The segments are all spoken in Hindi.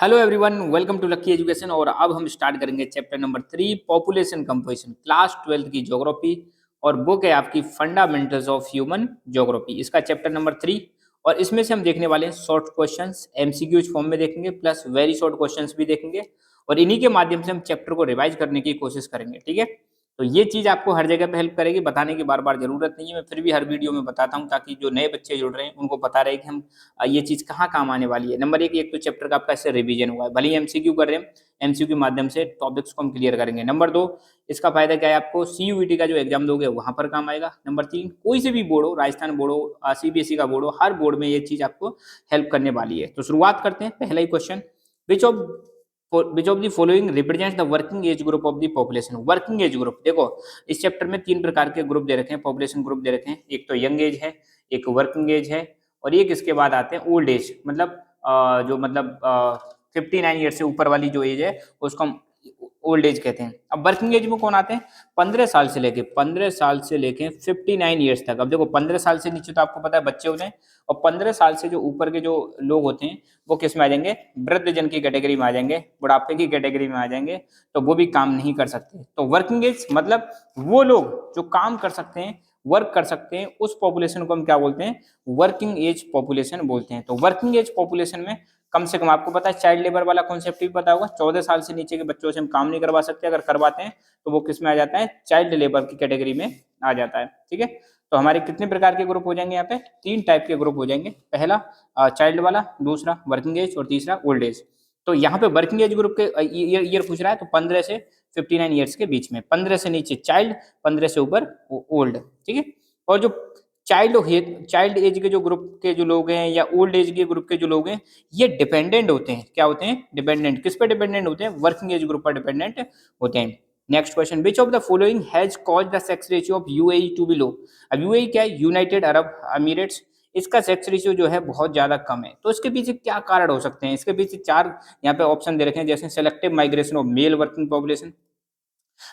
Hello everyone, welcome to Lucky Education. और अब हम स्टार्ट करेंगे chapter number 3 population composition, class 12 की ज्योग्राफी। और बुक है आपकी फंडामेंटल्स ऑफ ह्यूमन ज्योग्राफी, इसका चैप्टर नंबर 3। और इसमें से हम देखने वाले हैं शॉर्ट क्वेश्चंस, एमसीक्यूज फॉर्म में देखेंगे, प्लस वेरी शॉर्ट क्वेश्चंस भी देखेंगे। और इन्हीं के माध्यम से हम चैप्टर को रिवाइज करने की कोशिश करेंगे, ठीक है। तो ये चीज आपको हर जगह पे हेल्प करेगी, बताने की बार बार जरूरत नहीं है, मैं फिर भी हर वीडियो में बताता हूँ ताकि जो नए बच्चे जुड़ रहे हैं उनको पता रहे कि हम ये चीज कहाँ काम आने वाली है। नंबर एक तो चैप्टर का आपका इससे रिवीजन हुआ है, भले ही एमसीक्यू कर रहे हैं, एमसीक्यू के माध्यम से टॉपिक्स को हम क्लियर करेंगे। नंबर 2, इसका फायदा क्या है, आपको सीयूईटी का जो एग्जाम दोगे वहां पर काम आएगा। नंबर 3, कोई से भी बोर्ड हो, राजस्थान बोर्ड हो, सीबीएसई का बोर्ड हो, हर बोर्ड में ये चीज आपको हेल्प करने वाली है। तो शुरुआत करते हैं। पहला ही question, which of the following represents the working age group of the population. Working age group, देखो इस चैप्टर में 3 प्रकार के ग्रुप दे रखे हैं, पॉपुलेशन ग्रुप दे रखे हैं। एक तो यंग एज है, एक वर्किंग एज है, और एक इसके बाद आते हैं ओल्ड एज, मतलब जो मतलब 59 ईयर से ऊपर वाली जो एज है उसको हम ओल्ड एज कहते हैं। अब वर्किंग एज में कौन आते हैं, 15 साल से लेके 59 ईयर्स तक। अब देखो 15 साल से नीचे तो आपको पता है बच्चे होते हैं, और 15 साल से जो ऊपर के जो लोग होते हैं वो किस में आ जाएंगे, वृद्ध जन की कैटेगरी में आ जाएंगे, बुढ़ापे की कैटेगरी में आ जाएंगे। तो वो भी काम नहीं कर सकते। तो वर्किंग एज मतलब वो लोग जो काम कर सकते हैं, वर्क कर सकते हैं, उस पॉपुलेशन को हम क्या बोलते हैं, वर्किंग एज पॉपुलेशन बोलते हैं। तो वर्किंग एज पॉपुलेशन में कम से कम आपको पता है चाइल्ड लेबर वाला कॉन्सेप्ट भी पता होगा, 14 साल से नीचे के बच्चों से हम काम नहीं करवा सकते, अगर करवाते हैं तो वो किस में आ जाता है, चाइल्ड लेबर की कैटेगरी में आ जाता है, ठीक है। तो हमारे कितने प्रकार के ग्रुप हो जाएंगे, यहाँ पे 3 टाइप के ग्रुप हो जाएंगे। पहला चाइल्ड वाला, दूसरा वर्किंग एज, और तीसरा ओल्ड एज। तो यहाँ पे वर्किंग एज ग्रुप के ईयर पूछ रहा है, तो 15 से 59 ईयर्स के बीच में, 15 से नीचे चाइल्ड, 15 से ऊपर ओल्ड, ठीक है। और जो चाइल्ड एज के जो ग्रुप के जो लोग हैं, या ओल्ड एज के ग्रुप के जो लोग हैं, ये डिपेंडेंट होते हैं। क्या होते हैं, डिपेंडेंट। किस पे डिपेंडेंट होते हैं, वर्किंग एज ग्रुप पर डिपेंडेंट होते हैं। Next question, which of the following has caused the sex ratio of UAE to be low. अब यूएई क्या है, यूनाइटेड अरब अमीरेट्स, इसका सेक्स रेशियो जो है बहुत ज्यादा कम है। तो इसके पीछे क्या कारण हो सकते हैं, इसके पीछे 4 यहाँ पे ऑप्शन दे रखे हैं, जैसे selective migration of male working population,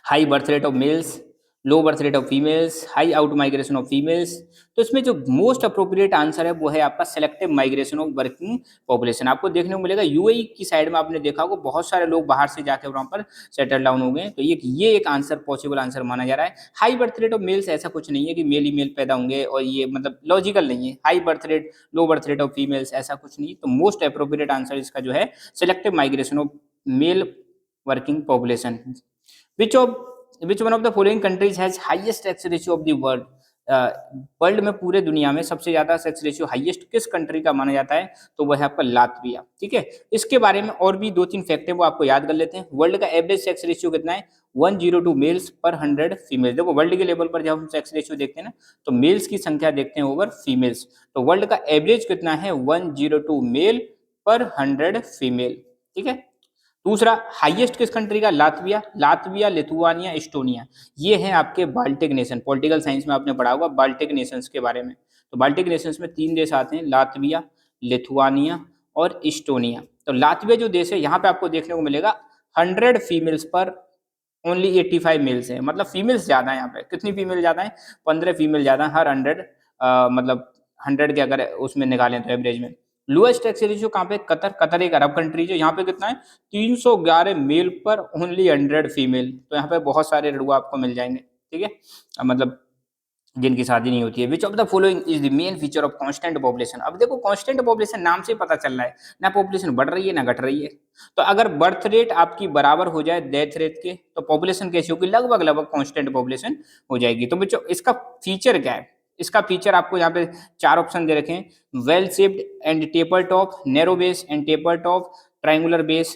high birth rate of males, low birth rate of females, high out migration of females. तो इसमें जो मोस्ट अप्रोप्रिएट आंसर है वो है आपका selective migration of working population. आपको देखने को मिलेगा यूएई की साइड में, आपने देखा होगा बहुत सारे लोग बाहर से जाकर वहां पर सेटल डाउन हो गए। तो ये एक आंसर, पॉसिबल आंसर माना जा रहा है। High birth rate of males, ऐसा कुछ नहीं है कि मेल ही मेल पैदा होंगे, और ये मतलब लॉजिकल नहीं है। High birth rate, low birth rate of females, ऐसा कुछ नहीं। तो मोस्ट अप्रोप्रिएट आंसर इसका जो है selective migration of male working population. Which of which one of the following countries has highest sex ratio of the world. World में, पूरे दुनिया में सबसे ज्यादा सेक्स रेशियो हाईएस्ट किस कंट्री का माना जाता है, तो वह है आपका लातविया, ठीक है। इसके बारे में और भी 2-3 फैक्ट है, वो आपको याद कर लेते हैं। वर्ल्ड का एवरेज सेक्स रेशियो कितना है, 102 मेल्स पर 100 फीमेल्स। देखो वर्ल्ड के लेवल पर जब हम सेक्स रेशियो देखते हैं ना, तो मेल्स की संख्या देखते हैं ओवर फीमेल्स। तो वर्ल्ड का एवरेज कितना है, 102 मेल पर 100 फीमेल, ठीक है। दूसरा, हाईएस्ट किस कंट्री का, लातविया। लातविया, लिथुआनिया, एस्टोनिया, ये हैं आपके बाल्टिक नेशन। पॉलिटिकल साइंस में आपने पढ़ा होगा बाल्टिक नेशंस के बारे में। तो बाल्टिक नेशंस में 3 देश आते हैं, लातविया, लिथुआनिया और एस्टोनिया। तो लातविया जो देश है, यहाँ पे आपको देखने को मिलेगा 100 फीमेल्स पर ओनली 85 मेल्स है, मतलब फीमेल्स ज्यादा है। यहाँ पे कितनी फीमेल ज्यादा है, 15 फीमेल ज्यादा है हर 100, मतलब 100 के अगर उसमें निकालें तो एवरेज में। लोएस्ट टैक्स रेशियो कहाँ पे, कतर। कतर एक अरब कंट्री है, यहाँ पे कितना है, 311 मेल पर ओनली 100 फीमेल। तो यहाँ पे बहुत सारे लड़ुआ आपको मिल जाएंगे, ठीक है, मतलब जिनकी शादी नहीं होती है। विच of the following is the main feature of constant population. अब देखो कांस्टेंट पॉपुलेशन नाम से पता चल रहा है, ना पॉपुलेशन बढ़ रही है ना घट रही है। तो अगर बर्थ रेट आपकी बराबर हो जाए डेथ रेट के, तो पॉपुलेशन कैसी होगी, लगभग लगभग कांस्टेंट पॉपुलेशन हो जाएगी। तो बच्चों इसका फीचर क्या है, इसका फीचर आपको यहाँ पे 4 ऑप्शन दे रखे हैं, well shaped and taper top, narrow base and taper top, triangular base,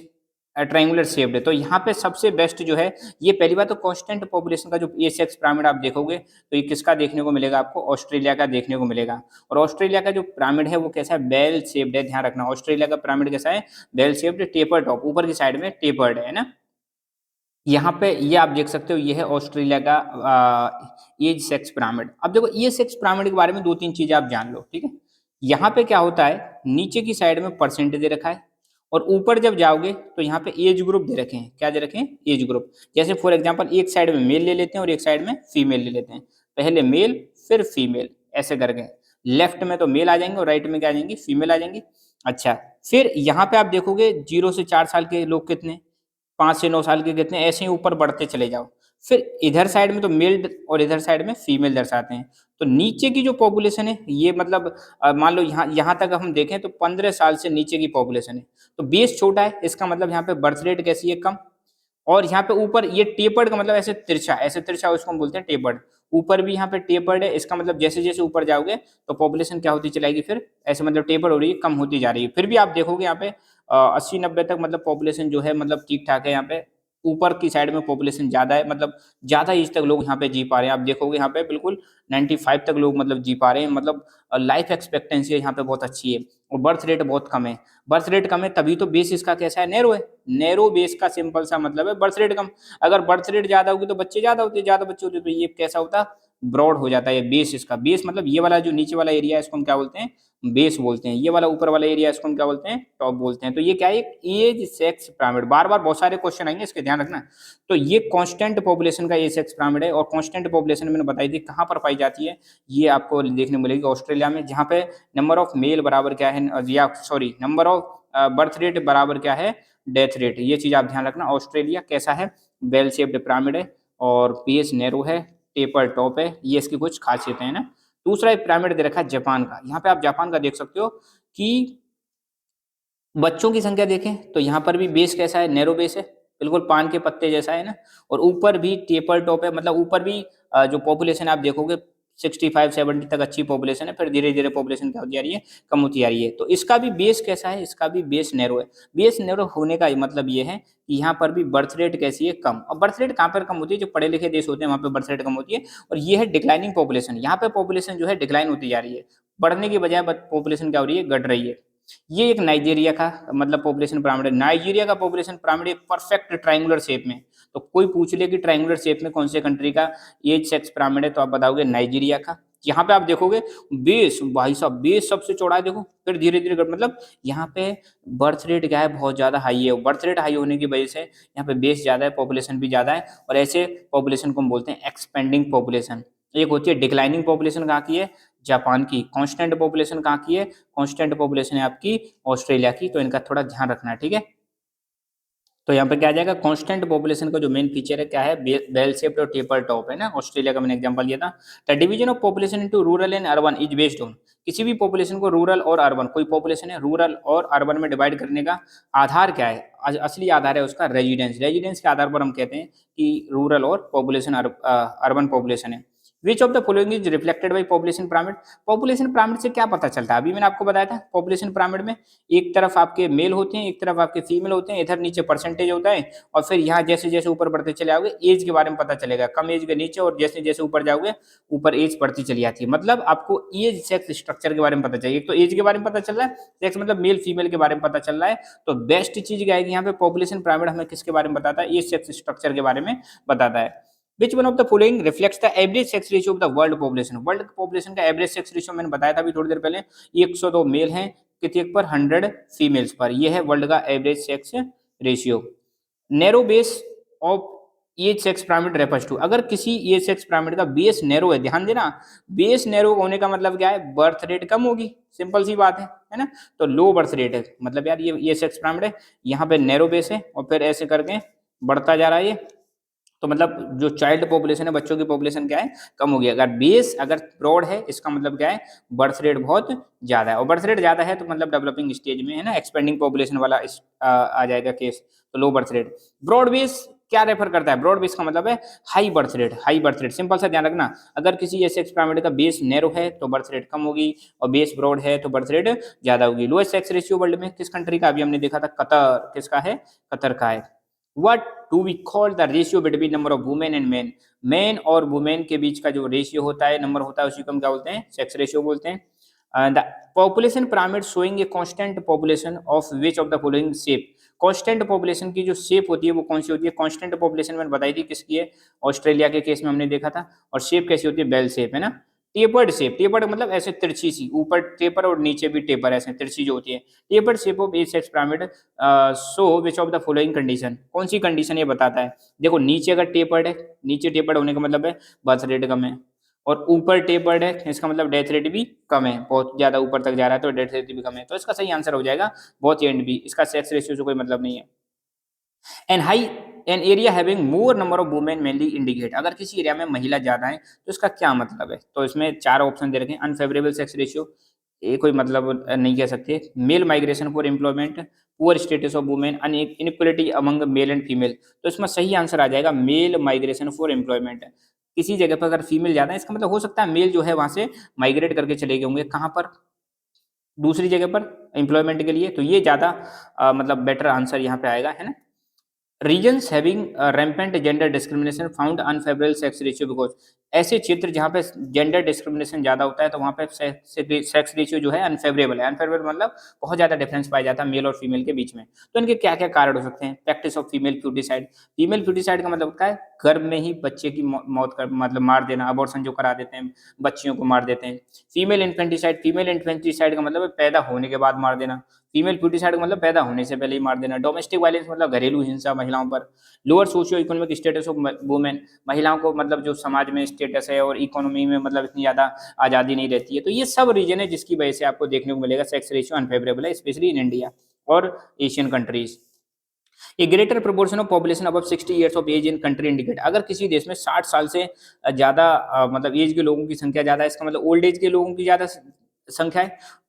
triangular shaped है। तो यहाँ पे सबसे बेस्ट जो है, ये पहली बात तो कांस्टेंट पॉपुलेशन का जो एसेक्स पिरामिड आप देखोगे, तो ये किसका देखने को मिलेगा आपको, ऑस्ट्रेलिया का देखने को मिलेगा। और ऑस्ट्रेलिया का जो पिरामिड है वो कैसा है, बेल शेप्ड है। ध्यान रखना ऑस्ट्रेलिया का पिरामिड कैसा है, बेल शेप्ड, टेपर टॉप, ऊपर की साइड में टेपर्ड है ना। यहाँ पे ये आप देख सकते हो, ये है ऑस्ट्रेलिया का एज सेक्स पिरामिड। अब देखो ये सेक्स पिरामिड के बारे में 2-3 चीजें आप जान लो, ठीक है। यहाँ पे क्या होता है, नीचे की साइड में परसेंट दे रखा है, और ऊपर जब जाओगे तो यहाँ पे एज ग्रुप दे रखे हैं। क्या दे रखे हैं, एज ग्रुप। जैसे फॉर एग्जांपल एक साइड में मेल ले लेते हैं और एक साइड में फीमेल ले लेते हैं, पहले मेल फिर फीमेल, ऐसे करके लेफ्ट में तो मेल आ जाएंगे और राइट में क्या आ जाएंगी, फीमेल आ जाएंगी। अच्छा, फिर यहाँ पे आप देखोगे 0 से 4 साल के लोग कितने, 5 से 9 साल के कितने, ऐसे ही ऊपर बढ़ते चले जाओ। फिर इधर साइड में तो मेल और इधर साइड में फीमेल दर्शाते हैं। तो नीचे की जो पॉपुलेशन है ये मतलब मान लो यहाँ यहाँ तक हम देखें तो 15 साल से नीचे की पॉपुलेशन है। तो बेस छोटा है, इसका मतलब यहाँ पे बर्थ रेट कैसी है, कम। और यहाँ पे ऊपर ये टेपर्ड का मतलब ऐसे तिरछा उसको हम बोलते हैं टेपर्ड। ऊपर भी यहाँ पे टेपर्ड है, इसका मतलब जैसे जैसे ऊपर जाओगे तो पॉपुलेशन क्या होती चलाएगी, फिर ऐसे मतलब टेपर्ड हो रही है, कम होती जा रही है। फिर भी आप देखोगे यहाँ पे 80-90 तक मतलब पॉपुलेशन जो है मतलब ठीक ठाक है। यहाँ पे ऊपर की साइड में पॉपुलेशन ज्यादा है, मतलब ज्यादा एज तक लोग यहाँ पे जी पा रहे हैं। आप देखोगे यहाँ पे बिल्कुल 95 तक लोग मतलब जी पा रहे हैं, मतलब लाइफ एक्सपेक्टेंसी यहाँ पे बहुत अच्छी है। और बर्थ रेट बहुत कम है। बर्थ रेट कम है तभी तो बेस इसका कैसा है, नैरो है। नैरो बेस का सिंपल सा मतलब है बर्थ रेट कम। अगर बर्थ रेट ज्यादा होगी तो बच्चे ज्यादा होते, ज्यादा बच्चे होते तो ये कैसा होता, ब्रॉड हो जाता है बेस। इसका बेस मतलब ये वाला जो नीचे वाला एरिया है इसको हम क्या बोलते हैं, बेस बोलते हैं। ये वाला ऊपर वाला एरिया इसको हम क्या बोलते हैं, टॉप बोलते हैं। तो ये क्या है, एक एज सेक्स पिरामिड। बार बार बहुत सारे क्वेश्चन आएंगे, इसके ध्यान रखना। तो ये कांस्टेंट पॉपुलेशन का एज सेक्स पिरामिड है। और कांस्टेंट पॉपुलेशन मैंने बताई थी कहाँ पर पाई जाती है, ये आपको देखने मिलेगी ऑस्ट्रेलिया में, जहाँ पे नंबर ऑफ मेल बराबर क्या है, या sorry number of birth rate बराबर क्या है, डेथ रेट। ये चीज आप ध्यान रखना। ऑस्ट्रेलिया कैसा है, बेल शेप्ड पिरामिड है और बेस नैरो है, टेपर टॉप है। ये इसकी कुछ खासियतें हैं ना। दूसरा एक पिरामिड दे रखा है जापान का। यहाँ पे आप जापान का देख सकते हो कि बच्चों की संख्या देखें तो यहाँ पर भी बेस कैसा है, नैरो बेस है, बिल्कुल पान के पत्ते जैसा है ना। और ऊपर भी टेपर टॉप है, मतलब ऊपर भी जो पॉपुलेशन आप देखोगे 65-70 तक अच्छी पॉपुलेशन है। फिर धीरे धीरे पॉपुलेशन क्या होती जा रही है, कम होती जा रही है। तो इसका भी बेस कैसा है, इसका भी बेस नैरो है। बेस नैरो होने का मतलब ये है कि यहाँ पर भी बर्थ रेट कैसी है, कम। और बर्थ रेट कहाँ पर कम होती है, जो पढ़े लिखे देश होते हैं वहाँ पे बर्थ रेट कम होती है। और ये है डिक्लाइनिंग पॉपुलेशन। यहाँ पे पॉपुलेशन जो है डिक्लाइन होती जा रही है, बढ़ने की बजाय पॉपुलेशन क्या हो रही है, घट रही है। ये एक नाइजीरिया का मतलब पॉपुलेशन पिरामिड है। नाइजीरिया का पॉपुलेशन पिरामिड एक परफेक्ट ट्रायंगुलर शेप में। तो कोई पूछ ले कि ट्रायंगुलर शेप में कौन से कंट्री का एज सेक्स पिरामिड है, तो आप बताओगे नाइजीरिया का। यहाँ पे आप देखोगे बेस, भाई साहब बेस सबसे चौड़ा है देखो। फिर धीरे धीरे मतलब यहाँ पे बर्थ रेट क्या है, बहुत ज्यादा हाई है। बर्थ रेट हाई होने की वजह से यहाँ पे बेस ज्यादा है, पॉपुलेशन भी ज्यादा है। और ऐसे पॉपुलेशन को हम बोलते हैं एक्सपेंडिंग पॉपुलेशन। एक होती है डिक्लाइनिंग पॉपुलेशन, कहाँ की है, जापान की। कांस्टेंट पॉपुलेशन कहाँ की है, कांस्टेंट पॉपुलेशन है आपकी ऑस्ट्रेलिया की। तो इनका थोड़ा ध्यान रखना है, ठीक है। तो यहाँ पे क्या आ जाएगा, कांस्टेंट पॉपुलेशन का जो मेन फीचर है क्या है, बेल शेप्ड और टेपर टॉप है ना। ऑस्ट्रेलिया का मैंने एग्जांपल दिया था। The division of population into rural and urban is based on, किसी भी पॉपुलेशन को रूरल और अर्बन, कोई पॉपुलेशन है रूरल और अर्बन में डिवाइड करने का आधार क्या है, असली आधार है उसका रेजिडेंस। रेजिडेंस के आधार पर हम कहते हैं कि रूरल और पॉपुलेशन अर्बन पॉपुलेशन है। विच of the following is reflected by population pyramid. Population pyramid से क्या पता चलता है, अभी मैंने आपको बताया था पॉपुलेशन पिरामिड में एक तरफ आपके मेल होते हैं, एक तरफ आपके फीमेल होते हैं, इधर नीचे परसेंटेज होता है। और फिर यहाँ जैसे जैसे ऊपर बढ़ते चले आओगे एज के बारे में पता चलेगा, कम एज के नीचे, और जैसे जैसे ऊपर जाओगे ऊपर एज बढ़ती चली जाती है। मतलब आपको एज सेक्स स्ट्रक्चर के बारे में पता चाहिए। एक तो एज के बारे में पता चल रहा है, सेक्स मतलब मेल फीमेल के बारे में पता चल रहा है। तो बेस्ट चीज क्या है कि यहाँ पे पॉपुलेशन पिरामिड हमें किसके बारे में बताता है, एज सेक्स स्ट्रक्चर के बारे में बताता है। Which one of the following reflects the average sex ratio of the world population? World population का एवरेज सेक्स रेशियो मैंने बताया था अभी थोड़ी देर पहले, 102 मेल हैं कितने पर 100 फीमेल्स पर। यह है वर्ल्ड का average sex ratio. Narrow base of age sex pyramid refers to, अगर किसी एज सेक्स पिरामिड का बेस नैरो है, ध्यान देना, बेस नैरो होने का मतलब क्या है, बर्थ रेट कम होगी, सिंपल सी बात है ना। तो लो बर्थ रेट है, मतलब यार ये सेक्स पिरामिड है, यहाँ पे नैरो बेस है और फिर ऐसे करके बढ़ता जा रहा है ये। तो मतलब जो चाइल्ड पॉपुलेशन है, बच्चों की पॉपुलेशन क्या है, कम हो गई। अगर बेस अगर ब्रॉड है, इसका मतलब क्या है, बर्थ रेट बहुत ज्यादा है। और बर्थ रेट ज्यादा है तो मतलब डेवलपिंग स्टेज में है ना, एक्सपेंडिंग पॉपुलेशन वाला आ जाएगा केस। तो low birth rate. Broad base क्या रेफर करता है, ब्रॉड बेस का मतलब है high birth rate. High birth rate simple सा ध्यान रखना, अगर किसी ऐसे सेक्स पिरामिड का बेस नैरो है तो बर्थ रेट कम होगी, और बेस ब्रॉड है तो बर्थ रेट ज्यादा होगी। लोएस्ट सेक्स रेशियो वर्ल्ड में किस कंट्री का, अभी हमने देखा था कतर, किसका है, कतर का है। What do we call the ratio between number of women and men? Man और वुमेन के बीच का जो रेशियो होता है, नंबर होता है, उसी को हम क्या बोलते हैं, सेक्स रेशियो बोलते हैं। The population pyramid showing a constant population of which of the following shape. Constant population की जो शेप होती है वो कौन सी होती है, कांस्टेंट पॉपुलेशन मैंने बताई थी किसकी है, ऑस्ट्रेलिया के केस में हमने देखा था। और शेप कैसी होती है, बेल शेप है ना। टेपर्ड शेप, टेपर्ड मतलब ऐसे तिरछी सी, ऊपर टेपर और नीचे भी टेपर, ऐसे तिरछी जो होती है। Tapered shape of age sex pyramid so which of the following condition, कौन सी कंडीशन ये बताता है। देखो नीचे अगर टेपर्ड है, नीचे टेपर्ड होने का मतलब है बर्थ रेट कम है। और ऊपर टेपर्ड है, इसका मतलब डेथ रेट भी कम है, बहुत ज्यादा ऊपर तक जा रहा है तो डेथ रेट भी कम है। तो इसका सही आंसर हो जाएगा बोथ ए एंड बी, इसका सेक्स रेशियो से कोई मतलब नहीं है। And high an area having more number of women mainly indicate, अगर किसी एरिया में महिला ज्यादा है तो इसका क्या मतलब है, तो इसमें चार ऑप्शन दे रखे हैं। अनफेवरेबल सेक्स रेशियो, ये कोई मतलब नहीं कह सकते। Male migration for employment, poor status of women, inequality among male and female, तो इसमें सही आंसर आ जाएगा मेल माइग्रेशन फॉर एम्प्लॉयमेंट। किसी जगह पर अगर फीमेल ज्यादा है इसका मतलब हो सकता है मेल जो है वहां से माइग्रेट करके चले गए होंगे कहाँ पर, दूसरी जगह पर एम्प्लॉयमेंट के लिए, तो ये ज्यादा मतलब बेटर आंसर यहाँ पे आएगा, है ना। Reasons having rampant gender discrimination found unfavourable sex ratio because, ऐसे क्षेत्र जहाँ पे जेंडर डिस्क्रिमिनेशन ज्यादा होता है तो वहाँ पे सेक्स रेशियो जो है अनफेवरेबल है। अनफेवरेबल मतलब बहुत ज्यादा डिफरेंस पाया जाता है मेल और फीमेल के बीच में। तो इनके क्या क्या कारण हो सकते हैं। प्रैक्टिस ऑफ फीमेल फ्यूटिसाइड, फीमेल फ्यूटिसाइड का मतलब होता है गर्भ में ही बच्चे की मौत कर मतलब मार देना, अबॉर्शन जो करा देते हैं बच्चियों को मार देते हैं। फीमेल इन्फेंटिसाइड का मतलब है पैदा होने के बाद मार देना। फीमेल फ्यूटिसाइड का मतलब पैदा होने से पहले ही मार देना। डोमेस्टिक वायलेंस मतलब घरेलू हिंसा महिलाओं पर। Lower socio economic status of women, महिलाओं को मतलब जो समाज में स्टेटस है और इकोनॉमी में मतलब इतनी ज़्यादा आज़ादी नहीं रहती है। तो ये सब रीजन है जिसकी वजह से आपको देखने को मिलेगा सेक्स रेशियो अनफेवरेबल है, स्पेशली इन इंडिया और Asian countries. A greater proportion of population above 60 years of age in country indicate, अगर किसी देश में 60 साल से ज़्यादा मतलब एज के लोगों की संख्या ज़्यादा है, इसका मतलब ओल्ड एज के लोगों की ज़्यादा संख्या है।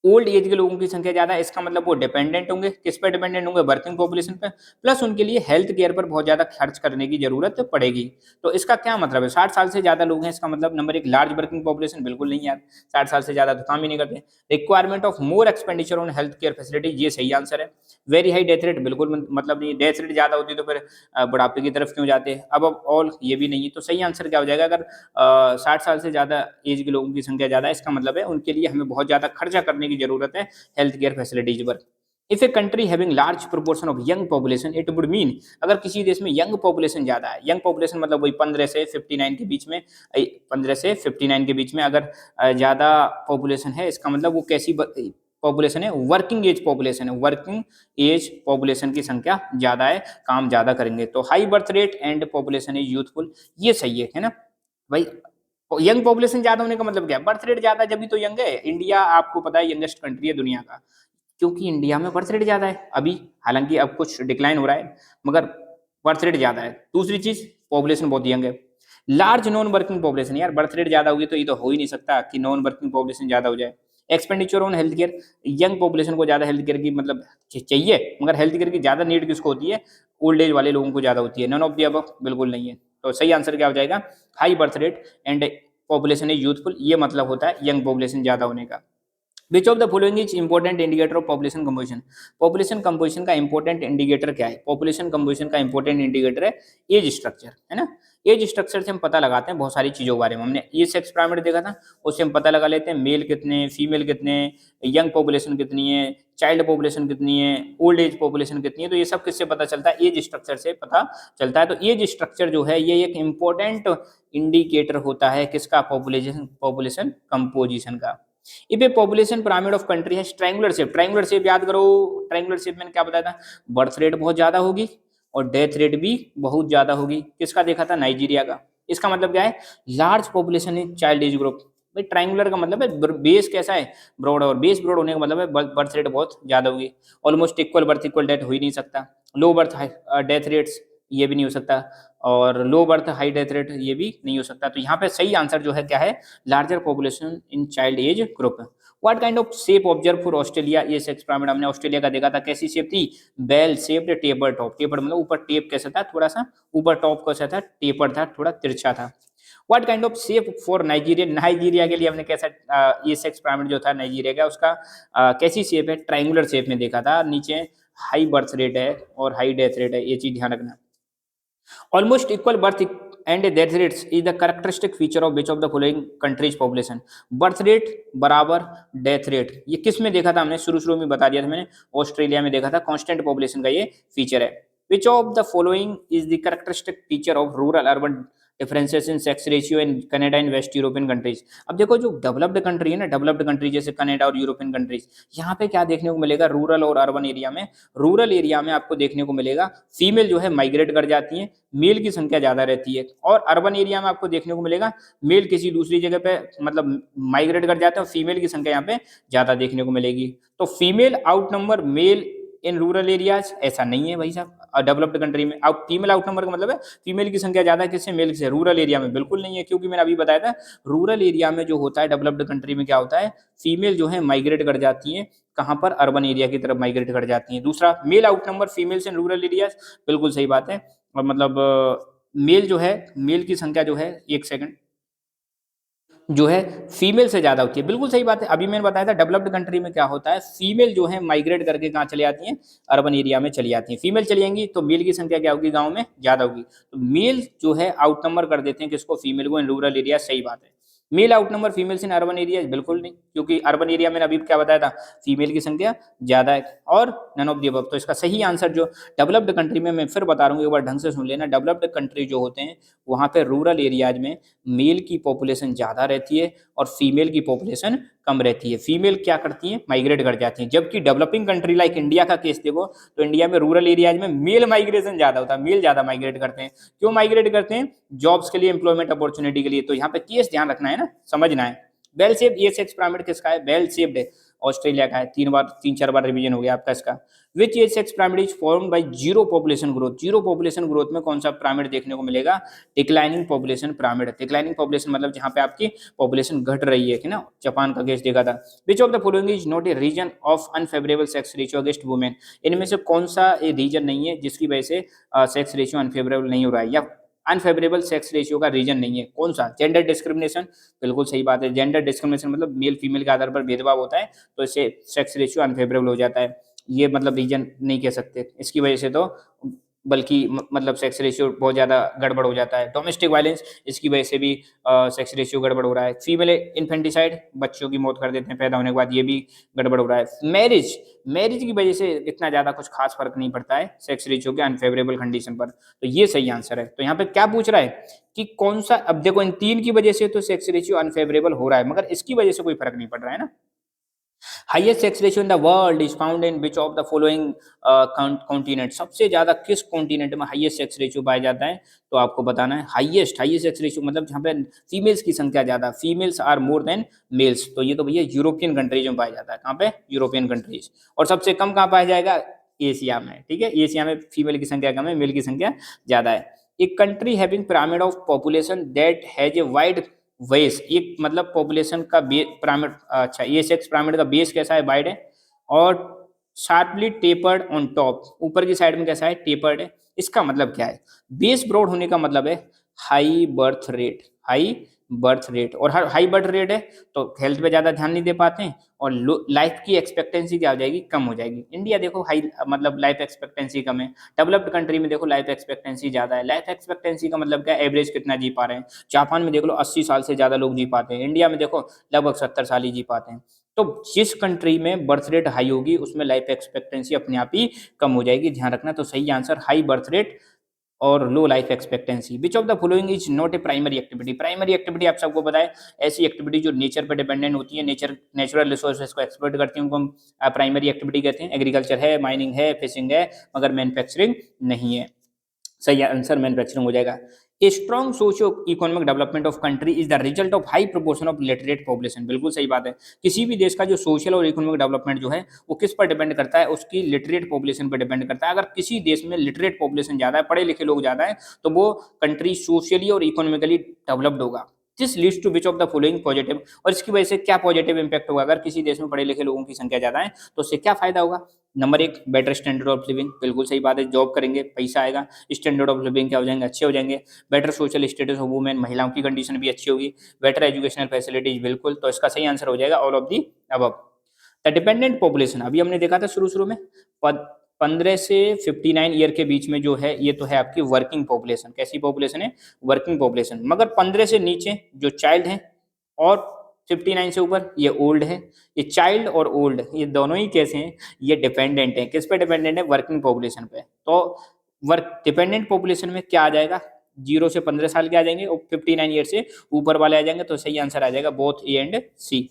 ओल्ड एज के लोगों की संख्या ज्यादा है, इसका मतलब वो डिपेंडेंट होंगे, किस पे डिपेंडेंट होंगे, वर्किंग पॉपुलेशन पे, प्लस उनके लिए हेल्थ केयर पर बहुत ज्यादा खर्च करने की जरूरत पड़ेगी। तो इसका क्या मतलब है, 60 साल से ज्यादा लोग हैं, इसका मतलब नंबर एक लार्ज वर्किंग पॉपुलेशन, बिल्कुल नहीं यार, 60 साल से ज्यादा तो काम ही नहीं करते। Requirement of more expenditure on health care facility, ये सही आंसर है। वेरी हाई डेथ रेट, बिल्कुल मतलब नहीं, डेथ रेट ज्यादा होती तो फिर बुढ़ापे की तरफ क्यों जाते। अब ऑल ये भी नहीं है, तो सही आंसर क्या हो जाएगा, अगर 60 साल से ज्यादा एज के लोगों की संख्या ज्यादा है, इसका मतलब है उनके लिए हमें बहुत ज्यादा खर्चा करने की जरूरत है हेल्थ केयर फैसिलिटीज पर। If a country having large proportion of young population it would mean, अगर किसी देश में यंग पॉपुलेशन ज्यादा है, यंग पॉपुलेशन मतलब वही 15 से 59 के बीच में, 15 से 59 के बीच में अगर ज्यादा पॉपुलेशन है, इसका मतलब वो कैसी पॉपुलेशन है, वर्किंग एज पॉपुलेशन है, वर्किंग एज पॉपुलेशन की संख्या ज्यादा है, काम ज्यादा करेंगे। तो high birth rate and population is youthful, ये सही है ना भाई। यंग पॉपुलेशन ज्यादा होने का मतलब क्या है, बर्थ रेट ज्यादा जब भी तो यंग है। इंडिया आपको पता है यंगेस्ट कंट्री है दुनिया का, क्योंकि इंडिया में बर्थ रेट ज्यादा है अभी, हालांकि अब कुछ डिक्लाइन हो रहा है मगर बर्थ रेट ज्यादा है। दूसरी चीज पॉपुलेशन बहुत यंग है। लार्ज नॉन वर्किंग पॉपुलेशन, यार बर्थ रेट ज्यादा होगी तो ये तो हो ही नहीं सकता कि नॉन वर्किंग पॉपुलेशन ज्यादा हो जाए। Expenditure on health care, young population को ज्यादा हेल्थ केयर की मतलब चाहिए, मगर हेल्थ केयर की ज्यादा नीड किसको होती है, ओल्ड एज वाले लोगों को ज्यादा होती है। नन ऑफ द अबव बिल्कुल नहीं है। तो सही आंसर क्या हो जाएगा, high birth rate and population is youthful, ये मतलब होता है यंग पॉपुलेशन ज्यादा होने का। विच of the following is important indicator of population composition, population composition का इंपॉर्टेंट इंडिकेटर क्या है, पॉपुलेशन कंपोजिशन का इंपॉर्टेंट इंडिकेटर है एज स्ट्रक्चर, है ना। एज स्ट्रक्चर से हम पता लगाते हैं बहुत सारी चीजों के बारे में, हमने ये सेक्स पिरामिड देखा था, उससे हम पता लगा लेते हैं मेल कितने, फीमेल कितने, यंग पॉपुलेशन कितनी है, चाइल्ड पॉपुलेशन कितनी है, ओल्ड एज पॉपुलेशन कितनी है। तो ये सब किससे पता चलता है, एज स्ट्रक्चर से पता चलता है। तो एज स्ट्रक्चर जो है ये एक इंपॉर्टेंट इंडिकेटर होता है किसका, पॉपुलेशन कंपोजिशन का। If A population pyramid of country है ट्रायंगुलर शेप याद करो, ट्रायंगुलर शेप मैंने क्या बताया था, बर्थ रेट बहुत ज्यादा होगी और डेथ रेट भी बहुत ज्यादा होगी। किसका देखा था, नाइजीरिया का। इसका मतलब क्या है, large population in child age group. भाई ट्रायंगुलर का मतलब है बेस कैसा है, ब्रॉड, और बेस ब्रॉड होने का मतलब है बर्थ रेट बहुत ज्यादा होगी। Almost equal birth equal death हो ही नहीं सकता। लो बर्थ डेथ रेट्स, ये भी नहीं हो सकता। और low birth high death rate, ये भी नहीं हो सकता। तो यहाँ पे सही आंसर जो है क्या है, larger population in child age group. What kind of shape observe for Australia, ये सेक्स पिरामिड हमने ऑस्ट्रेलिया का देखा था, कैसी शेप थी, bell shaped taper top. Taper मतलब ऊपर टेप कैसा था, थोड़ा सा ऊपर टॉप कैसा था, टेपर था, थोड़ा तिरछा था। What kind of shape for Nigeria, Nigeria के लिए हमने कैसा ये सेक्स पिरामिड जो था नाइजीरिया का, उसका कैसी शेप है, ट्रायंगुलर शेप में देखा था। नीचे हाई बर्थ रेट है और हाई डेथ रेट है, ये चीज ध्यान रखना। Almost equal birth and death rates is the characteristic feature of which of the following countries population, birth rate बराबर डेथ रेट, ये किस में देखा था हमने, शुरू में बता दिया था मैंने, ऑस्ट्रेलिया में देखा था। कांस्टेंट पॉपुलेशन का ये फीचर है। विच of the following is the characteristic feature of rural urban differences in sex ratio in Canada and waste European countries. अब देखो जो डेवलप्ड कंट्री है ना, डेवलप्ड कंट्री जैसे कनाडा और यूरोपियन कंट्रीज, यहाँ पे क्या देखने को मिलेगा, रूरल और अर्बन एरिया में, रूरल एरिया में आपको देखने को मिलेगा फीमेल जो है माइग्रेट कर जाती है, मेल की संख्या ज्यादा रहती है। और अर्बन एरिया में आपको देखने को मिलेगा मेल किसी दूसरी जगह पे मतलब माइग्रेट कर जाते हैं और फीमेल की संख्या यहाँ पे ज्यादा देखने को मिलेगी। तो female outnumber male in rural areas, ऐसा नहीं है भाई साहब डेवलप्ड कंट्री में। अब फीमेल आउट नंबर का मतलब है फीमेल की संख्या ज्यादा है किससे, मेल से। रूरल एरिया में बिल्कुल नहीं है, क्योंकि मैंने अभी बताया था रूरल एरिया में जो होता है डेवलप्ड कंट्री में क्या होता है, फीमेल जो है माइग्रेट कर जाती है कहां पर, अर्बन एरिया की तरफ माइग्रेट कर जाती है। दूसरा male outnumber females in rural areas, बिल्कुल सही बात है। और मतलब मेल जो है, मेल की संख्या जो है, एक सेकंड, जो है फीमेल से ज्यादा होती है, बिल्कुल सही बात है। अभी मैंने बताया था डेवलप्ड कंट्री में क्या होता है, फीमेल जो है माइग्रेट करके कहाँ चली जाती हैं, अर्बन एरिया में चली जाती हैं। फीमेल चली जाएंगी तो मेल की संख्या क्या होगी, गांव में ज्यादा होगी। तो मेल जो है आउट नंबर कर देते हैं किसको, फीमेल को इन रूरल एरिया, सही बात है। Male outnumber females in urban area, बिल्कुल नहीं, क्योंकि अर्बन एरिया में अभी क्या बताया था, फीमेल की संख्या ज्यादा है। और नन ऑफ द अबव। तो इसका सही आंसर जो डेवलप्ड कंट्री में, मैं फिर बता रहा हूँ एक बार ढंग से सुन लेना, डेवलप्ड कंट्री जो होते हैं वहां पे रूरल एरियाज में मेल की पॉपुलेशन ज्यादा रहती है और फीमेल की पॉपुलेशन कम रहती है। फीमेल क्या करती है, माइग्रेट कर जाती हैं। जबकि डेवलपिंग कंट्री लाइक इंडिया का केस देखो तो इंडिया में रूरल एरियाज में मेल माइग्रेशन ज्यादा होता है, मेल ज्यादा माइग्रेट करते हैं। क्यों माइग्रेट करते हैं, जॉब्स के लिए, एम्प्लॉयमेंट अपॉर्चुनिटी के लिए। तो यहाँ पे केस ध्यान रखना है ना, समझना है। बेल शेप ये सेक्स पिरामिड किसका है, बेल शेप्ड है, ऑस्ट्रेलिया का है। तीन चार बार रिवीजन हो गया आपका इसका। Which age sex pyramid is formed by zero population growth, zero population growth में कौन सा पिरामिड देखने को मिलेगा, declining population pyramid. Declining population मतलब जहां पे आपकी पॉपुलेशन घट रही है कि ना, जापान का केस देखा था। Which of the following is not a reason of unfavourable sex ratio against women, इनमें से कौन सा ए रीजन नहीं है जिसकी वजह से सेक्स रेशियो अनफेवरेबल नहीं हो रहा है, या अनफेवरेबल सेक्स रेशियो का रीजन नहीं है, कौन सा, जेंडर डिस्क्रिमिनेशन, बिल्कुल सही बात है। जेंडर डिस्क्रिमिनेशन मतलब मेल फीमेल के आधार पर भेदभाव होता है, तो इससे सेक्स रेशियो अनफेवरेबल हो जाता है। ये मतलब रीजन नहीं कह सकते इसकी वजह से, तो बल्कि मतलब सेक्स रेशियो बहुत ज़्यादा गड़बड़ हो जाता है। डोमेस्टिक वायलेंस, इसकी वजह से भी सेक्स रेशियो गड़बड़ हो रहा है। फीमेल इन्फेंटिसाइड, बच्चों की मौत कर देते हैं पैदा होने के बाद, ये भी गड़बड़ हो रहा है। मैरिज, मैरिज की वजह से इतना ज़्यादा कुछ खास फर्क नहीं पड़ता है सेक्स रेशियो के अनफेवरेबल कंडीशन पर। तो ये सही आंसर है। तो यहाँ पे क्या पूछ रहा है कि कौन सा, अब देखो इन तीन की वजह से तो सेक्स रेशियो अनफेवरेबल हो रहा है, मगर इसकी वजह से कोई फर्क नहीं पड़ रहा है ना। Highest sex ratio in the world is found in which of the following continent, सबसे ज्यादा किस कॉन्टिनेंट में हाईएस्ट सेक्स रेशियो पाया जाता है, तो आपको बताना है। हाईएस्ट, हाईएस्ट सेक्स रेशियो मतलब जहाँ पे फीमेल्स की संख्या ज्यादा, females are more than males, तो ये तो भैया यूरोपियन कंट्रीज में पाया जाता है। कहाँ पे, यूरोपियन कंट्रीज। और सबसे कम कहाँ पाया जाएगा, एशिया में, ठीक है। एशिया में फीमेल की संख्या कम है, मेल की संख्या ज्यादा है। एक country having pyramid of population that has a wide base, एक मतलब पॉपुलेशन का पिरामिड, अच्छा ये सेक्स पिरामिड का बेस कैसा है, वाइड है, और शार्पली टेपर्ड ऑन टॉप, ऊपर की साइड में कैसा है, टेपर्ड है। इसका मतलब क्या है, बेस ब्रॉड होने का मतलब है high birth rate, high birth rate, और हर हाई बर्थ रेट है तो हेल्थ पे ज्यादा ध्यान नहीं दे पाते हैं, और लाइफ की एक्सपेक्टेंसी क्या हो जाएगी, कम हो जाएगी। इंडिया देखो हाई मतलब लाइफ एक्सपेक्टेंसी कम है, डेवलप्ड कंट्री में देखो लाइफ एक्सपेक्टेंसी ज्यादा है। लाइफ एक्सपेक्टेंसी का मतलब क्या, एवरेज कितना जी पा रहे हैं। जापान में देख लो 80 साल से ज्यादा लोग जी पाते हैं, इंडिया में देखो लगभग 70 साल ही जी पाते हैं। तो जिस कंट्री में बर्थ रेट हाई होगी उसमें लाइफ एक्सपेक्टेंसी अपने आप ही कम हो जाएगी, ध्यान रखना। तो सही आंसर हाई बर्थ रेट और low life expectancy. Which of the following is not a primary activity, primary activity आप सबको पता है, ऐसी एक्टिविटी जो नेचर पर डिपेंडेंट होती है, नेचुरल रिसोर्सेज को एक्सप्लॉइट करती है, उनको हम प्राइमरी एक्टिविटी कहते हैं। एग्रीकल्चर है, माइनिंग है, फिशिंग है, मगर मैन्युफैक्चरिंग नहीं है। सही आंसर मैन्युफैक्चरिंग हो जाएगा। A strong socio economic development of country is the result of high proportion of literate population, बिल्कुल सही बात है। किसी भी देश का जो सोशल और इकोनॉमिक डेवलपमेंट जो है वो किस पर डिपेंड करता है, उसकी लिटरेट पॉपुलेशन पर डिपेंड करता है। अगर किसी देश में लिटरेट पॉपुलेशन ज्यादा है, पढ़े लिखे लोग ज्यादा है, तो वो कंट्री सोशली और इकोनॉमिकली डेवलप्ड होगा। This leads to which of the following positive, और इसकी वजह से क्या पॉजिटिव इंपैक्ट होगा, अगर किसी देश में पढ़े लिखे लोगों की संख्या ज्यादा है तो उससे क्या फायदा होगा। नंबर एक, बेटर स्टैंडर्ड ऑफ लिविंग, बिल्कुल सही बात है, जॉब करेंगे पैसा आएगा, स्टैंडर्ड ऑफ लिविंग क्या हो जाएंगे, अच्छे हो जाएंगे। Better social status of women, महिलाओं की कंडीशन भी अच्छी होगी। बेटर एजुकेशनल फैसिलिटीज, बिल्कुल, तो इसका सही आंसर हो जाएगा all of the above. The dependent population, अभी हमने देखा था शुरू में 15 से 59 ईयर के बीच में जो है ये तो है आपकी वर्किंग पॉपुलेशन। कैसी पॉपुलेशन है, वर्किंग पॉपुलेशन। मगर 15 से नीचे जो चाइल्ड है और 59 से ऊपर ये ओल्ड है। ये चाइल्ड और ओल्ड ये दोनों ही कैसे हैं, ये डिपेंडेंट है, किस पे डिपेंडेंट है, वर्किंग पॉपुलेशन पे। तो वर्क डिपेंडेंट पॉपुलेशन में क्या आ जाएगा, 0 से 15 साल के आ जाएंगे और 59 ईयर से ऊपर वाले आ जाएंगे। तो सही आंसर आ जाएगा both A and C.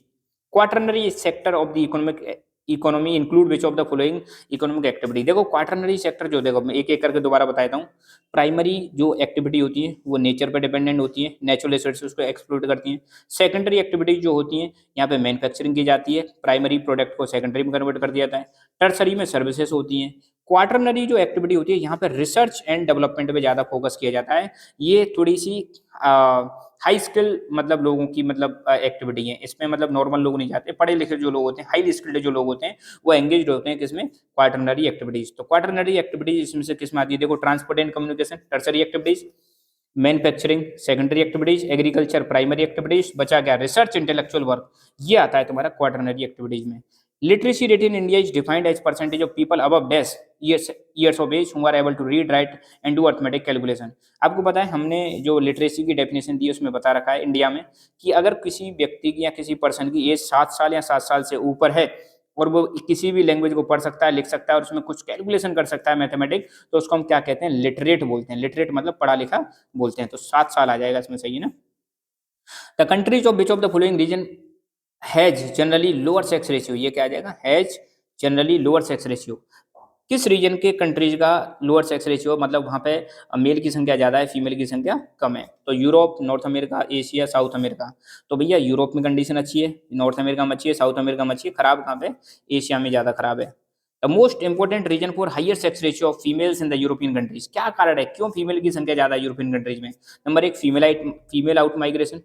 Quaternary sector of the economy include which of the following economic activity. देखो क्वाटरनरी सेक्टर जो, देखो मैं एक एक करके दोबारा बताता हूँ। प्राइमरी जो एक्टिविटी होती है वो नेचर पर डिपेंडेंट होती है, नेचुरल रिसोर्सेज को एक्सप्लोर करती हैं। सेकेंडरी एक्टिविटी जो होती है यहाँ पे मैन्युफैक्चरिंग की जाती है, प्राइमरी प्रोडक्ट को सेकेंडरी में कन्वर्ट कर दिया जाता है। टर्सरी में सर्विसेज होती हैं। क्वाटरनरी जो एक्टिविटी होती है यहाँ पे रिसर्च एंड डेवलपमेंट पे ज़्यादा फोकस किया जाता है। ये थोड़ी सी हाई स्किल मतलब लोगों की मतलब एक्टिविटी है, इसमें मतलब नॉर्मल लोग नहीं जाते, पढ़े लिखे जो लोग होते हैं, हाईली स्किल्ड जो लोग होते हैं वो एंगेज होते हैं किसमें, क्वाटरनरी एक्टिविटीज। तो क्वाटरनरी एक्टिविटीज इसमें से किस में आती है, देखो transport and communication tertiary activities, manufacturing secondary activities, agriculture primary activities, बचा गया रिसर्च इंटेलेक्चुअल वर्क, ये आता है तुम्हारा क्वाटरनरी एक्टिविटीज में। Literacy rate in India is defined as percentage of people above dash years of age who are able to read write and do arithmetic calculation। आपको पता है हमने जो लिटरेसी की डेफिनेशन दी है उसमें बता रखा है इंडिया में कि अगर किसी व्यक्ति की या किसी पर्सन की एज 7 साल या 7 साल से ऊपर है और वो किसी भी लैंग्वेज को पढ़ सकता है, लिख सकता है और उसमें कुछ कैलकुलेशन कर सकता है मैथमेटिक, तो उसको हम क्या कहते हैं, लिटरेट बोलते हैं। लिटरेट मतलब पढ़ा लिखा बोलते हैं। तो 7 साल आ जाएगा इसमें, सही है ना। The countries of which of the following region has generally lower sex ratio, ये क्या आ जाएगा, has generally lower sex ratio. किस रीजन के कंट्रीज का लोअर सेक्स रेशियो, मतलब वहाँ पे मेल की संख्या ज़्यादा है, फीमेल की संख्या कम है। तो Europe, north America, Asia, south America. तो भैया यूरोप में कंडीशन अच्छी है, नॉर्थ अमेरिका में अच्छी है, साउथ अमेरिका में अच्छी है, खराब कहाँ पे, एशिया में ज़्यादा खराब है। The most important reason for higher sex ratio of females in the European countries, क्या कारण है, क्यों फीमेल की संख्या ज़्यादा है यूरोपियन कंट्रीज में। नंबर 1 फीमेल आउट माइग्रेशन,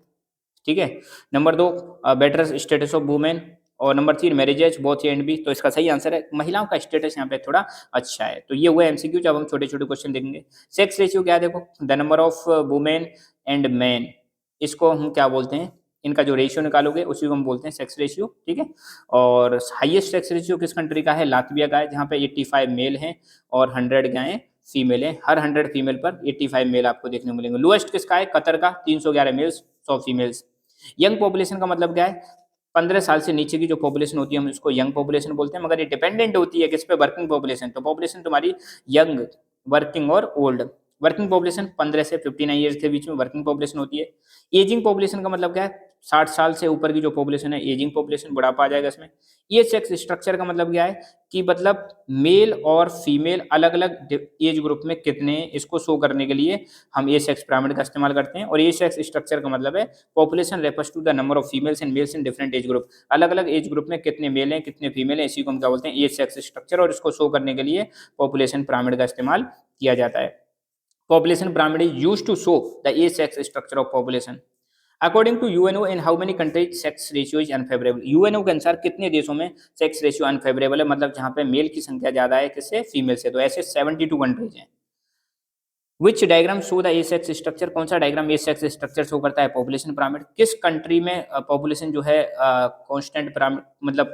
ठीक है। Number 2 better status of women, और number 3 marriages both A and B. तो इसका सही आंसर है महिलाओं का स्टेटस यहाँ पे थोड़ा अच्छा है। तो ये हुआ एमसीक्यू। जब हम छोटे छोटे क्वेश्चन देखेंगे। सेक्स रेशियो क्या है, देखो the number of women and man, इसको हम क्या बोलते हैं, इनका जो रेशियो निकालोगे उसी को हम बोलते हैं सेक्स रेशियो, ठीक है। और हाईएस्ट सेक्स रेशियो किस कंट्री का है, लातविया का है, जहाँ पे 85 मेल हैं और 100 क्या है, फीमेल है। हर 100 फीमेल पर 85 मेल आपको देखने को मिलेंगे। लोएस्ट किसका है, कतर का, 311 मेल्स 100 फीमेल्स। यंग पॉपुलेशन का मतलब क्या है, 15 साल से नीचे की जो पॉपुलेशन होती है हम इसको यंग पॉपुलेशन बोलते हैं। मगर ये डिपेंडेंट होती है किस पे, वर्किंग पॉपुलेशन। तो पॉपुलेशन तुम्हारी यंग, वर्किंग और ओल्ड। वर्किंग पॉपुलेशन 15 से 59 ईयर्स के बीच में वर्किंग पॉपुलेशन होती है। एजिंग पॉपुलेशन का मतलब क्या है, 60 साल से ऊपर की जो पॉपुलेशन है एजिंग पॉपुलेशन, बुढ़ापा आ जाएगा इसमें। ये सेक्स स्ट्रक्चर का मतलब क्या है कि मतलब मेल और फीमेल अलग अलग एज ग्रुप में कितने, इसको शो करने के लिए हम ए सेक्स पिरामिड का इस्तेमाल करते हैं। और ए सेक्स स्ट्रक्चर का मतलब है population refers to the number of females and males in different age group. अलग अलग एज ग्रुप में कितने मेल हैं कितने फीमेल हैं, इसी को हम क्या बोलते हैं, ए सेक्स स्ट्रक्चर। और इसको शो करने के लिए पॉपुलेशन पिरामिड का इस्तेमाल किया जाता है। Population pyramid is used to show the age sex structure of population. According to UNO, in how many countries sex ratio is unfavorable? UNO के अनुसार कितने देशों में सेक्स रेशियो अनफेवरेबल है, मतलब जहां पे मेल की संख्या ज्यादा है किससे, फीमेल से। तो ऐसे 72 कंट्रीज हैं। Which diagram show the age sex structure, कौन सा diagram age sex structure show करता है, पॉपुलेशन पिरामिड। किस कंट्री में पॉपुलेशन जो है कांस्टेंट पिरामिड, मतलब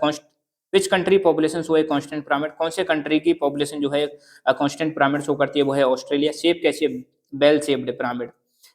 विच कंट्री पॉपुलेशन शो है कांस्टेंट पिरामिड, कौन से कंट्री की पॉपुलेशन जो है कांस्टेंट पिरामिड शो करती है, वो है ऑस्ट्रेलिया। शेप कैसी है, bell shaped pyramid.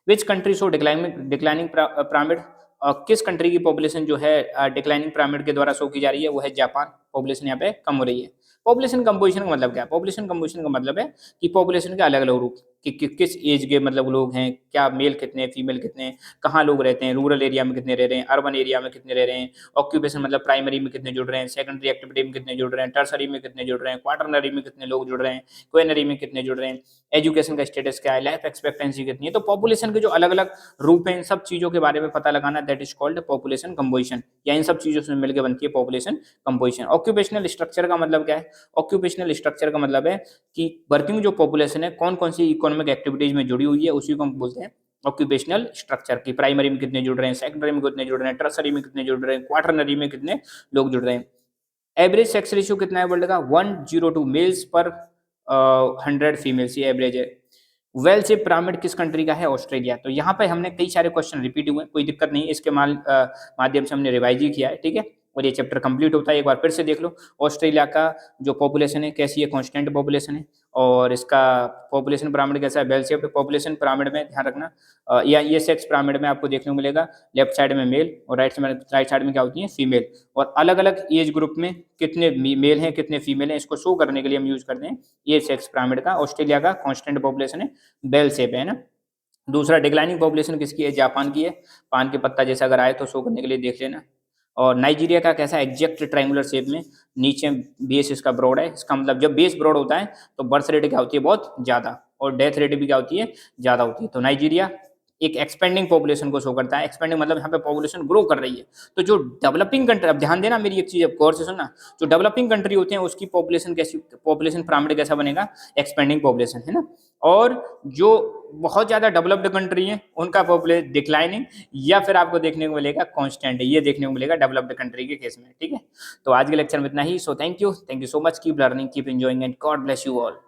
Which country show declining pyramid, किस कंट्री की पॉपुलेशन जो है डिक्लाइनिंग पिरामिड के द्वारा शो की जा रही है, वो है जापान। पॉपुलेशन यहाँ पे कम हो रही है। पॉपुलेशन कंपोजिशन का मतलब क्या है, पॉपुलेशन कंपोजिशन का मतलब है कि पॉपुलेशन के अलग अलग रूप कि किस एज के मतलब लोग हैं, क्या मेल कितने, फीमेल कितने, कहाँ लोग रहते हैं, रूरल एरिया में कितने रह रहे हैं, अर्बन एरिया में कितने रह रहे हैं, ऑक्यूपेशन मतलब प्राइमरी में कितने जुड़ रहे हैं, सेकेंडरी एक्टिविटी में कितने जुड़ रहे हैं, टर्सरी में कितने जुड़ रहे हैं, क्वार्टरनरी में कितने लोग जुड़ रहे हैं, क्वेनरी में कितने जुड़ रहे हैं, एजुकेशन का स्टेटस क्या है, लाइफ एक्सपेक्टेंसी कितनी है। तो पॉपुलेशन के जो अलग अलग रूप हैं, इन सब चीज़ों के बारे में पता लगाना, that is called population composition, या इन सब चीज़ों से मिलकर बनती है पॉपुलेशन कंपोजिशन। ऑक्यूपेशनल स्ट्रक्चर का मतलब क्या है, ऑक्यूपेशनल स्ट्रक्चर का मतलब है कि वर्किंग जो पॉपुलेशन है कौन कौन सी इकोनॉमिक एक्टिविटीज में जुड़ी हुई है, उसी को हम बोलते हैं ऑक्यूपेशनल स्ट्रक्चर की। प्राइमरी में कितने जुड़ रहे हैं, सेकेंडरी में कितने जुड़ रहे हैं, टर्सरी में कितने जुड़ रहे हैं, क्वार्टरनरी में कितने लोग जुड़ रहे हैं। एवरेज सेक्स रेशियो कितना है वर्ल्ड का, 102 मेल्स पर 100 फीमेल्स, ये एवरेज है। वेल शेप पिरामिड किस कंट्री का है, ऑस्ट्रेलिया। तो यहाँ पे हमने कई सारे क्वेश्चन रिपीट हुए, कोई दिक्कत नहीं, इसके माध्यम से हमने रिवाइज ही किया है, ठीक है। और ये चैप्टर कंप्लीट होता है, एक बार फिर से देख लो। ऑस्ट्रेलिया का जो पॉपुलेशन है कैसी है, कांस्टेंट पॉपुलेशन है। और इसका पॉपुलेशन पिरामिड कैसा है, बेल शेप्ड। पॉपुलेशन पिरामिड में ध्यान रखना, या ये सेक्स पिरामिड में आपको देखने को मिलेगा लेफ्ट साइड में मेल और राइट साइड में क्या होती है, फीमेल। और अलग अलग एज ग्रुप में कितने मेल हैं कितने फीमेल हैं, इसको शो करने के लिए हम यूज करते हैं ये सेक्स पिरामिड का। ऑस्ट्रेलिया का कांस्टेंट पॉपुलेशन है, बेल शेप है ना। दूसरा डिक्लाइनिंग पॉपुलेशन किसकी है, जापान की है। पान के पत्ता जैसा अगर आए तो शो करने के लिए देख लेना। और नाइजीरिया का कैसा एग्जैक्ट ट्रायंगुलर शेप में, नीचे बेस इसका ब्रॉड है, इसका मतलब जब बेस ब्रॉड होता है तो बर्थ रेट क्या होती है, बहुत ज़्यादा, और डेथ रेट भी क्या होती है, ज़्यादा होती है। तो नाइजीरिया एक एक्सपेंडिंग पॉपुलेशन को शो करता है। एक्सपेंडिंग मतलब यहाँ पे पॉपुलेशन ग्रो कर रही है। तो जो डेवलपिंग कंट्री, अब ध्यान देना मेरी एक चीज़, अब गौर से सुनना, जो डेवलपिंग कंट्री होते हैं उसकी पॉपुलेशन कैसी, पॉपुलेशन पिरामिड कैसा बनेगा, एक्सपेंडिंग पॉपुलेशन, है ना। और जो बहुत ज़्यादा डेवलप्ड कंट्री है उनका पॉपुलेशन डिक्लाइनिंग, या फिर आपको देखने को मिलेगा कांस्टेंट, ये देखने को मिलेगा डेवलप्ड कंट्री के केस में, ठीक है। तो आज के लेक्चर में इतना ही। So thank you so much, keep learning, keep enjoying and God bless you all.